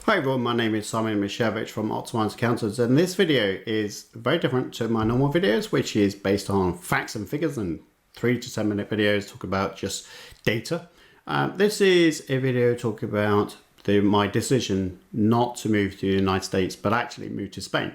Hi everyone, my name is Simon Mishevich from Optimized Accountants, and this video is very different to my normal videos, which is based on facts and figures and 3 to 10 minute videos talk about just data. This is a video talking about my decision not to move to the United States, but actually move to Spain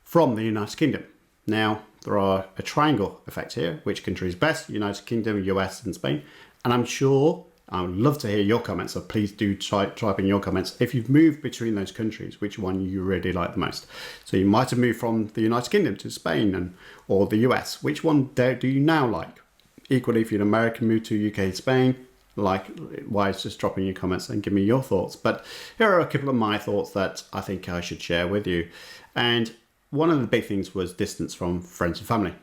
from the United Kingdom. Now, there are a triangle effect here. Which country is best? United Kingdom, US and Spain. And I'm sure I would love to hear your comments, so please do type in your comments. If you've moved between those countries, which one you really like the most? So you might have moved from the United Kingdom to Spain or the US. Which one do you now like? Equally, if you're an American, move to UK, Spain, likewise, just drop in your comments and give me your thoughts. But here are a couple of my thoughts that I think I should share with you. And one of the big things was distance from friends and family.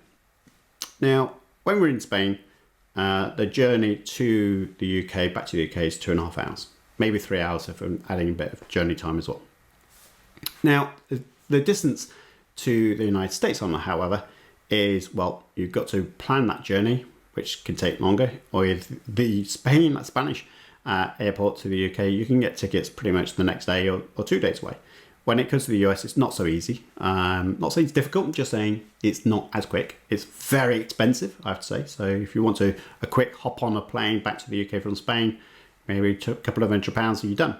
Now, when we're in Spain, the journey to the UK, back to the UK, is 2.5 hours, maybe 3 hours if I'm adding a bit of journey time as well. Now, the distance to the United States, however, is, well, you've got to plan that journey, which can take longer, or the Spanish airport to the UK, you can get tickets pretty much the next day or 2 days away. When it comes to the US, it's not so easy. Not saying it's difficult, I'm just saying it's not as quick. It's very expensive, I have to say. So if you want a quick hop on a plane back to the UK from Spain, maybe a couple of £100 and you're done.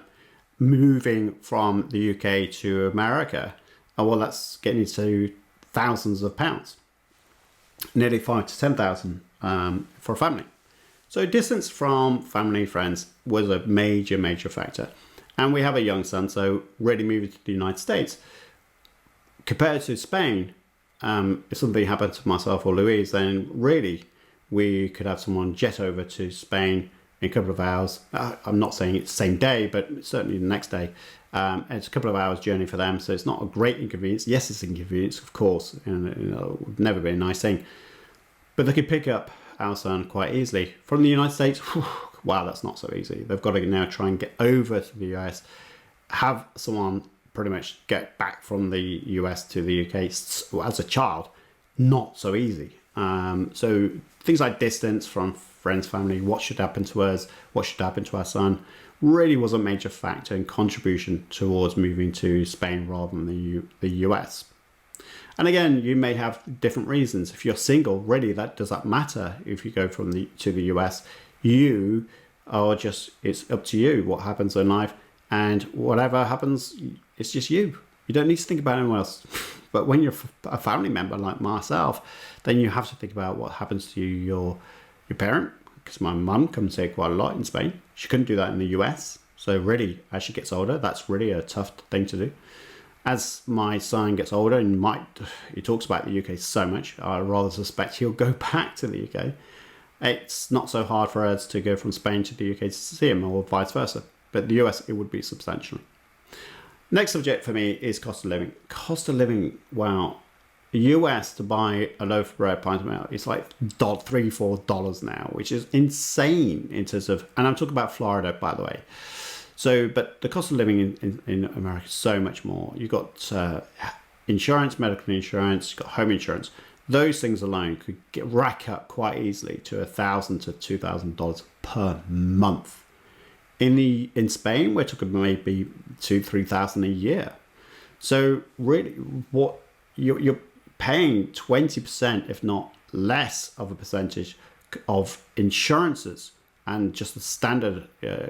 Moving from the UK to America, well, that's getting into thousands of pounds. Nearly 5 to 10,000 for a family. So distance from family, friends was a major factor. And we have a young son, so really moving to the United States. Compared to Spain, if something happened to myself or Louise, then really we could have someone jet over to Spain in a couple of hours. I'm not saying it's the same day, but certainly the next day. It's a couple of hours journey for them, so it's not a great inconvenience. Yes, it's an inconvenience, of course, and it would never be a nice thing. But they could pick up our son quite easily. From the United States, wow, that's not so easy. They've got to now try and get over to the US, have someone pretty much get back from the US to the UK as a child, not so easy. So things like distance from friends, family, what should happen to us, what should happen to our son, really was a major factor in contribution towards moving to Spain rather than the US. And again, you may have different reasons. If you're single, really, does that matter? If you go to the US, you are just, it's up to you what happens in life, and whatever happens, it's just you. You don't need to think about anyone else. But when you're a family member like myself, then you have to think about what happens to your parent, because my mum comes here quite a lot in Spain. She couldn't do that in the US. So really, as she gets older, that's really a tough thing to do. As my son gets older and he talks about the UK so much, I rather suspect he'll go back to the UK. It's not so hard for us to go from Spain to the UK to see him, or vice versa. But the US, it would be substantially. Next subject for me is cost of living. Cost of living, wow. The US, to buy a loaf of bread, pint of milk, it's like $3-4 now, which is insane in terms of, and I'm talking about Florida, by the way. So, but the cost of living in America is so much more. You've got insurance, medical insurance, you've got home insurance. Those things alone could rack up quite easily to $1,000 to $2,000 per month. In Spain, we're talking maybe $2,000-3,000 a year. So really, what you're paying 20%, if not less, of a percentage of insurances and just the standard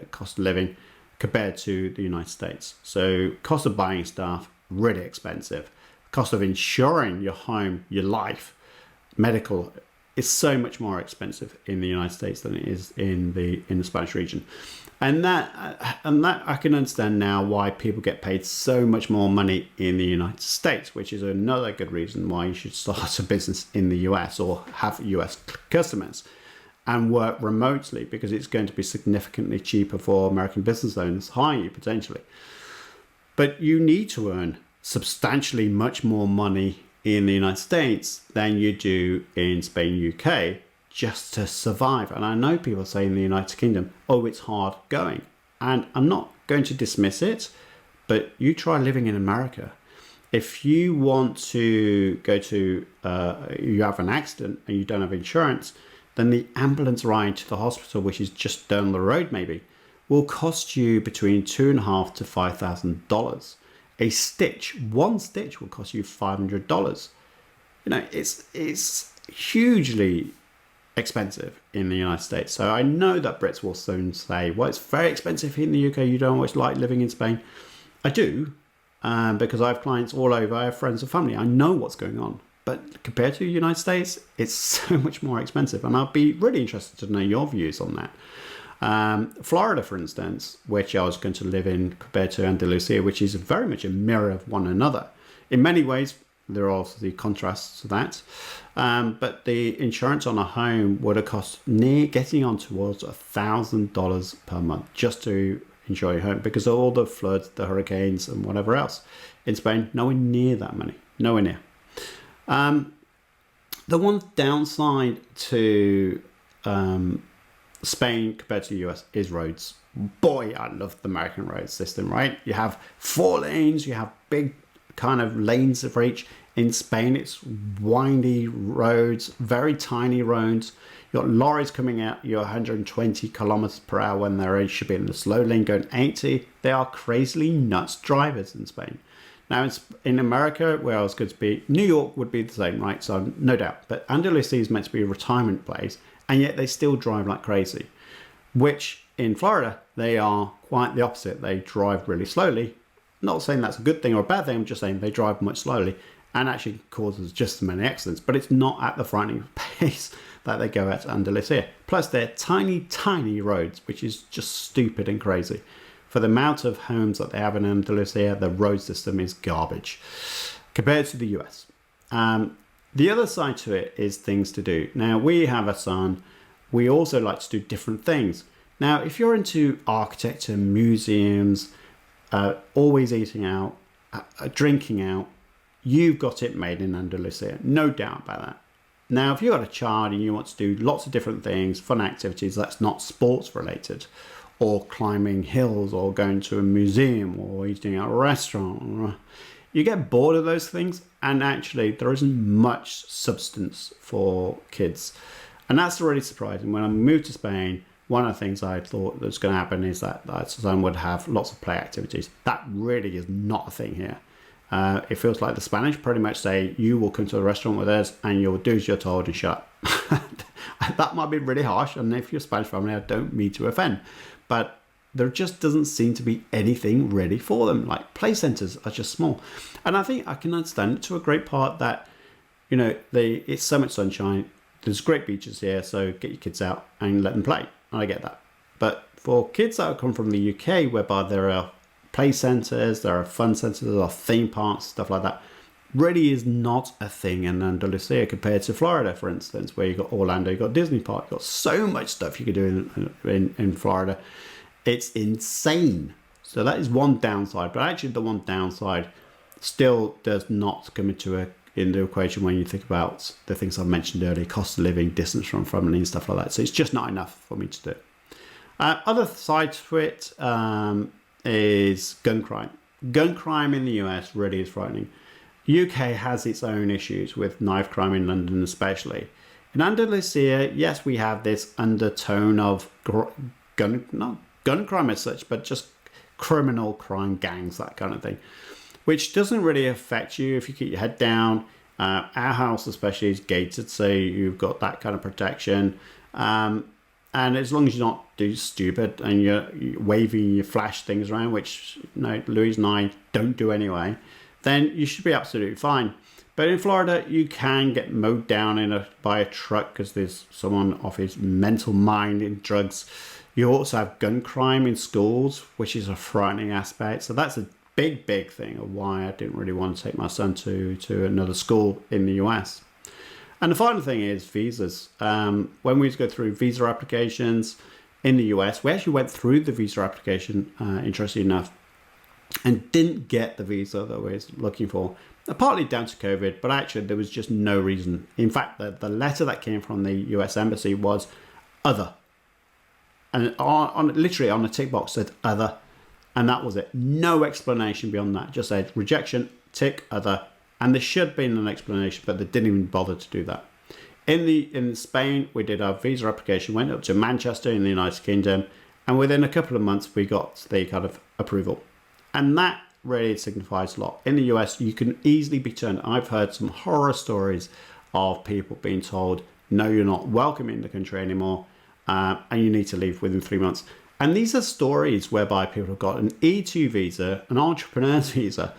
cost of living compared to the United States. So cost of buying stuff, really expensive. Cost of insuring your home, your life, medical, is so much more expensive in the United States than it is in the Spanish region. And that I can understand now why people get paid so much more money in the United States, which is another good reason why you should start a business in the US or have US customers and work remotely, because it's going to be significantly cheaper for American business owners hiring you potentially. But you need to earn substantially much more money in the United States than you do in Spain, UK, just to survive. And I know people say in the United Kingdom, oh, it's hard going. And I'm not going to dismiss it, but you try living in America. If you want to go to, you have an accident and you don't have insurance, then the ambulance ride to the hospital, which is just down the road maybe, will cost you between $2,500 to $5,000. A stitch, one stitch will cost you $500. You know, it's hugely expensive in the United States. So I know that Brits will soon say, well, it's very expensive in the UK. You don't always like living in Spain. I do, because I have clients all over. I have friends and family. I know what's going on. But compared to the United States, it's so much more expensive. And I'll be really interested to know your views on that. Florida, for instance, which I was going to live in compared to Andalusia, which is very much a mirror of one another. In many ways, there are also the contrasts to that. But the insurance on a home would have cost getting on towards $1,000 per month just to insure your home because of all the floods, the hurricanes and whatever else. In Spain, nowhere near that money, nowhere near. The one downside to Spain compared to the US is roads. Boy, I love the American road system, right? You have 4 lanes, you have big kind of lanes for each. In Spain, it's windy roads, very tiny roads. You've got lorries coming out, you're 120 kilometers per hour when they should be in the slow lane going 80. They are crazily nuts drivers in Spain. Now, in America, where I was going to be, New York would be the same, right? So no doubt. But Andalusia is meant to be a retirement place, and yet they still drive like crazy. Which in Florida, they are quite the opposite. They drive really slowly. Not saying that's a good thing or a bad thing. I'm just saying they drive much slowly and actually causes just as many accidents. But it's not at the frightening pace that they go at Andalusia. Plus, they're tiny, tiny roads, which is just stupid and crazy. For the amount of homes that they have in Andalusia, the road system is garbage compared to the US. The other side to it is things to do. Now, we have a son. We also like to do different things. Now, if you're into architecture, museums, always eating out, drinking out, you've got it made in Andalusia. No doubt about that. Now, if you've got a child and you want to do lots of different things, fun activities that's not sports related, or climbing hills, or going to a museum, or eating at a restaurant, you get bored of those things, and actually there isn't much substance for kids. And that's really surprising. When I moved to Spain, one of the things I thought was going to happen is that son would have lots of play activities. That really is not a thing here. It feels like the Spanish pretty much say, you will come to a restaurant with us and you'll do as you're told and shut up. That might be really harsh, and if you're a Spanish family, I don't mean to offend. But there just doesn't seem to be anything ready for them. Like, play centres are just small. And I think I can understand it to a great part that, you know, it's so much sunshine. There's great beaches here, so get your kids out and let them play. And I get that. But for kids that come from the UK, whereby there are play centres, there are fun centres, there are theme parks, stuff like that, really is not a thing in Andalusia compared to Florida, for instance, where you've got Orlando, you've got Disney Park, you've got so much stuff you can do in Florida. It's insane. So that is one downside. But actually the one downside still does not come into the equation when you think about the things I've mentioned earlier, cost of living, distance from family and stuff like that. So it's just not enough for me to do. Other side to it is gun crime. Gun crime in the US really is frightening. UK has its own issues with knife crime in London especially. In Andalusia, yes, we have this undertone of not gun crime as such, but just criminal crime gangs, that kind of thing, which doesn't really affect you if you keep your head down. Our house especially is gated, so you've got that kind of protection. And as long as you're not too stupid and you're waving your flash things around, which Louise and I don't do anyway, then you should be absolutely fine. But in Florida, you can get mowed down by a truck because there's someone off his mental mind in drugs. You also have gun crime in schools, which is a frightening aspect. So that's a big thing of why I didn't really want to take my son to another school in the US. And the final thing is visas. When we used to go through visa applications in the US, we actually went through the visa application, interestingly enough, and didn't get the visa that we were looking for. Partly down to COVID, but actually there was just no reason. In fact, the letter that came from the US Embassy was other. And literally on the tick box said other. And that was it. No explanation beyond that. Just said rejection, tick, other. And there should have been an explanation, but they didn't even bother to do that. In Spain, we did our visa application, went up to Manchester in the United Kingdom, And within a couple of months, we got the kind of approval. And that really signifies a lot. In the US, you can easily be turned. I've heard some horror stories of people being told, no, you're not welcome in the country anymore, and you need to leave within 3 months. And these are stories whereby people have got an E2 visa, an entrepreneur's visa,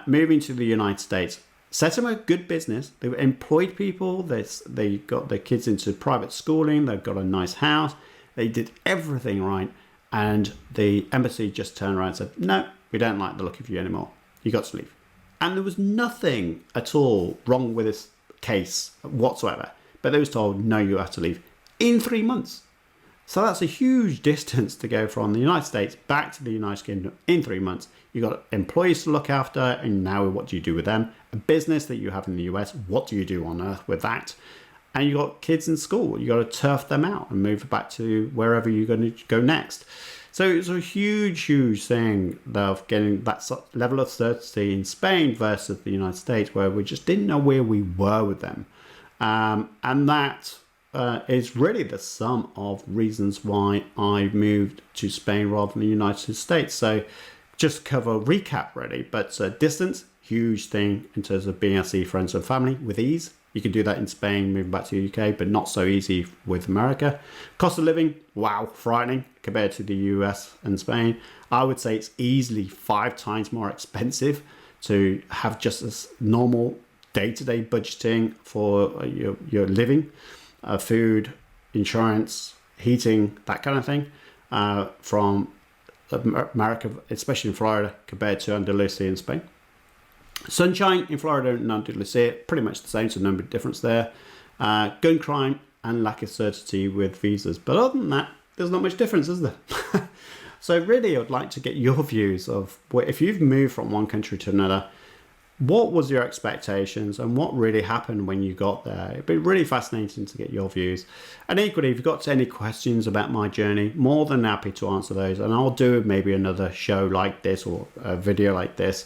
moving to the United States, set them a good business. They've employed people. They got their kids into private schooling. They've got a nice house. They did everything right. And the embassy just turned around and said, no, we don't like the look of you anymore. You got to leave. And there was nothing at all wrong with this case whatsoever. But they was told, no, you have to leave in 3 months. So that's a huge distance to go from the United States back to the United Kingdom in 3 months. You've got employees to look after, and now what do you do with them? A business that you have in the US, what do you do on earth with that? And you've got kids in school. You've got to turf them out and move back to wherever you're going to go next. So it's a huge, huge thing of getting that level of certainty in Spain versus the United States, where we just didn't know where we were with them. And that is really the sum of reasons why I moved to Spain rather than the United States. So just cover recap really, but distance, huge thing in terms of being able to see friends and family with ease. You can do that in Spain, moving back to the UK, but not so easy with America. Cost of living, wow, frightening compared to the US and Spain. I would say it's easily 5 times more expensive to have just as normal day-to-day budgeting for your living, food, insurance, heating, that kind of thing, from America, especially in Florida, compared to Andalusia in Spain. Sunshine in Florida and Andalusia, pretty much the same, so no big difference there. Gun crime and lack of certainty with visas. But other than that, there's not much difference, is there? So really, I'd like to get your views of if you've moved from one country to another, what was your expectations and what really happened when you got there? It'd be really fascinating to get your views. And equally, if you've got any questions about my journey, more than happy to answer those. And I'll do maybe another show like this or a video like this.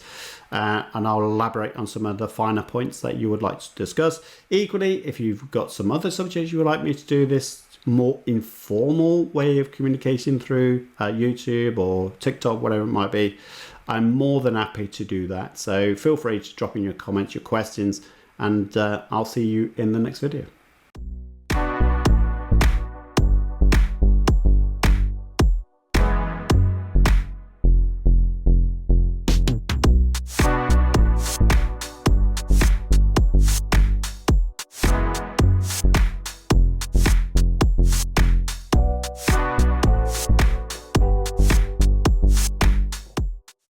And I'll elaborate on some of the finer points that you would like to discuss. Equally, if you've got some other subjects you would like me to do this more informal way of communication through YouTube or TikTok, whatever it might be, I'm more than happy to do that. So feel free to drop in your comments, your questions, and I'll see you in the next video.